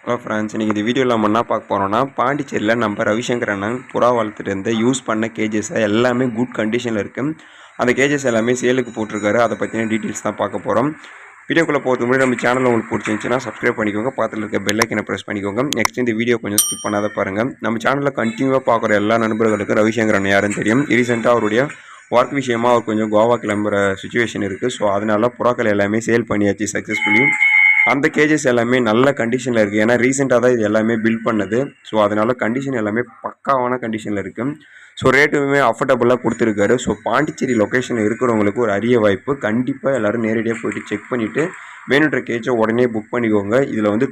Hello friends, இன்றைக்கி இந்த வீடியோவில் நம்ம என்ன பார்க்க போகிறோம்னா, பாண்டிச்சேரியில் நம்ம ரவிசங்கர் அண்ணன் புறா வளர்த்துட்டு யூஸ் பண்ண கேஜஸை எல்லாமே குட் கண்டிஷனில் இருக்குது. அந்த கேஜஸ் எல்லாமே சேலுக்கு போட்டிருக்காரு. அதை பற்றின டீட்டெயில்ஸ் தான் பார்க்க போகிறோம். வீடியோக்குள்ளே போகிறதுக்கு முன்னாடி நம்ம சேனலில் உங்களுக்கு பிடிச்சிருந்துச்சுன்னா சப்ஸ்கிரைப் பண்ணிக்கோங்க, பக்கத்தில் இருக்க பெல் ஐக்கனை ப்ரெஸ் பண்ணிக்கோங்க. நெக்ஸ்ட் இந்த வீடியோ கொஞ்சம் ஸ்கிப் பண்ணாத பாருங்கள். நம்ம சேனலில் கண்டினியூவாக பார்க்குற எல்லா நண்பர்களுக்கும் ரவிசங்கர் அண்ணன் யாருன்னு தெரியும். ரீசெண்டாக அவருடைய ஒர்க் விஷயமாக அவர் கொஞ்சம் கோவா கிளம்புற சுச்சுவேஷன் இருக்குது. ஸோ அதனால் புறாக்கள் எல்லாமே சேல் பண்ணியாச்சு சக்ஸஸ்ஃபுல்லி. அந்த கேஜஸ் எல்லாமே நல்ல கண்டிஷனில் இருக்குது. ஏன்னா ரீசெண்டாக தான் இது எல்லாமே பில்ட் பண்ணது. ஸோ அதனால் கண்டிஷன் எல்லாமே பக்காவான கண்டிஷனில் இருக்குது. ஸோ ரேட்டுமே அஃபோர்டபுளாக கொடுத்துருக்காரு. ஸோ பாண்டிச்சேரி லொக்கேஷனில் இருக்கிறவங்களுக்கு ஒரு அரிய வாய்ப்பு. கண்டிப்பாக எல்லோரும் நேரடியாக போய்ட்டு செக் பண்ணிவிட்டு வேணுன்ற கேஜை உடனே புக் பண்ணிக்கோங்க. இதில் வந்து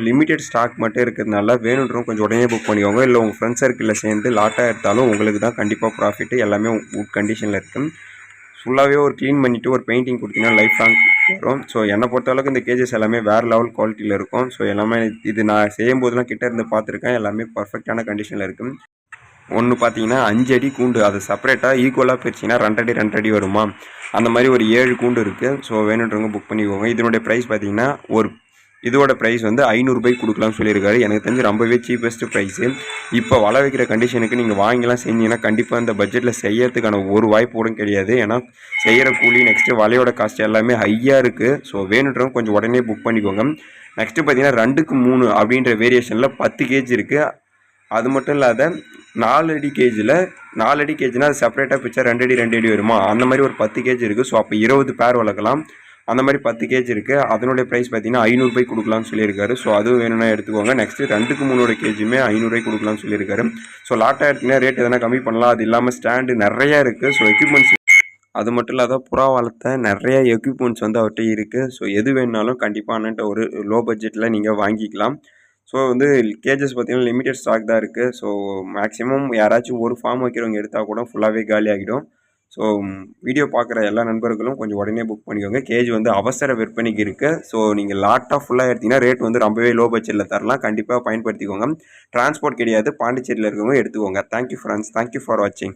லிமிடெட் ஸ்டாக் மட்டும் இருக்கிறதுனால வேணுன்றவங்க கொஞ்சம் உடனே புக் பண்ணிக்கோங்க. இல்லை உங்கள் ஃப்ரெண்ட்ஸ் சர்க்கிளில் சேர்ந்து லாட்டாக எடுத்தாலும் உங்களுக்கு தான் கண்டிப்பாக ப்ராஃபிட்டு. எல்லாமே குட் கண்டிஷனில் இருக்குது. ஃபுல்லாகவே ஒரு க்ளீன் பண்ணிவிட்டு ஒரு பெயிண்டிங் கொடுத்தீங்கன்னா லைஃப் லாங் வரும். ஸோ என்னை பொறுத்தளவுக்கு இந்த கேஜஸ் எல்லாமே வேறு லெவல் குவாலிட்டியில் இருக்கும். ஸோ எல்லாமே இது நான் செய்யும்போதெல்லாம் கிட்டே இருந்து பார்த்துருக்கேன். எல்லாமே பர்ஃபெக்டான கண்டிஷனில் இருக்குது. ஒன்று பார்த்தீங்கன்னா 5 அடி கூண்டு, அது செப்பரேட்டாக ஈக்குவலாக பிரிச்சிங்கன்னா 2 அடி வருமா, அந்த மாதிரி ஒரு 7 கூண்டு இருக்குது. ஸோ வேணுன்றவங்க புக் பண்ணிக்கோங்க. இதனுடைய ப்ரைஸ் பார்த்தீங்கன்னா இதோட ப்ரைஸ் வந்து 500 ரூபாய்க்கு கொடுக்கலாம்னு சொல்லியிருக்காரு. எனக்கு தெரிஞ்சு ரொம்பவே சீப்பஸ்ட்டு ப்ரைஸு. இப்போ வள வைக்கிற கண்டிஷனுக்கு நீங்கள் வாங்கிலாம் செஞ்சீங்கன்னா கண்டிப்பாக இந்த பட்ஜெட்டில் செய்யறதுக்கான ஒரு வாய்ப்பு கூட கிடையாது. ஏன்னா செய்கிற கூலி நெக்ஸ்ட்டு வலையோட காஸ்ட் எல்லாமே ஹையாக இருக்குது. ஸோ வேணுன்றவங்க கொஞ்சம் உடனே புக் பண்ணிக்கோங்க. நெக்ஸ்ட்டு பார்த்தீங்கன்னா 2க்கு 3 அப்படின்ற வேரியேஷனில் 10 கேஜ் இருக்குது. அது மட்டும் இல்லாத 4 அடி கேஜில் 4 அடி கேஜ்னால் அது செப்பரேட்டாக பிச்சா 2 அடி வருமா, அந்த மாதிரி ஒரு 10 கேஜ் இருக்குது. ஸோ அப்போ 20 பேர் வளர்க்கலாம். அந்த மாதிரி 10 கேஜ் இருக்குது. அதனுடைய ப்ரைஸ் பார்த்தீங்கன்னா 500 ரூபாய்க்கு கொடுக்கலாம்னு சொல்லியிருக்காரு. ஸோ அதுவும் வேணும்னா எடுத்துக்கோங்க. நெக்ஸ்ட்டு 2க்கு 3 கேஜுமே 500 ரூபாய்க்கு கொடுக்கலாம்னு சொல்லியிருக்காரு. ஸோ லாட்டாக எடுத்திங்கன்னா ரேட் எதனா கம்மி பண்ணலாம். அது இல்லாமல் ஸ்டாண்டு நிறையா இருக்குது. ஸோ எக்யூப்மெண்ட்ஸ் அது மட்டும் இல்லாத புறா வளர்த்த நிறைய எக்யூப்மெண்ட்ஸ் வந்து அவர்கிட்ட இருக்குது. ஸோ எது வேணுனாலும் கண்டிப்பாக அண்ணன்ட்ட ஒரு லோ பட்ஜெட்டில் நீங்கள் வாங்கிக்கலாம். ஸோ வந்து கேஜஸ் பார்த்தீங்கன்னா லிமிடெட் ஸ்டாக் தான் இருக்குது. ஸோ மேக்ஸிமம் யாராச்சும் ஒரு ஃபார்ம் வைக்கிறவங்க எடுத்தால் கூட ஃபுல்லாகவே காலி ஆகிடும். ஸோ வீடியோ பார்க்குற எல்லா நண்பர்களும் கொஞ்சம் உடனே புக் பண்ணிக்கோங்க. கேஜ் வந்து அவசர விற்பனைக்கு இருக்குது. ஸோ நீங்கள் லாட்டாக ஃபுல்லாக எடுத்திங்கன்னா ரேட் வந்து ரொம்பவே லோ பட்ஜெட்டில் தரலாம். கண்டிப்பாக பயன்படுத்திக்கோங்க. டிரான்ஸ்போர்ட் கிடையாது. பாண்டிச்சேரியில் இருக்கவங்க எடுத்துக்கோங்க. Thank you friends. தேங்க்யூ ஃபார் வாட்சிங்.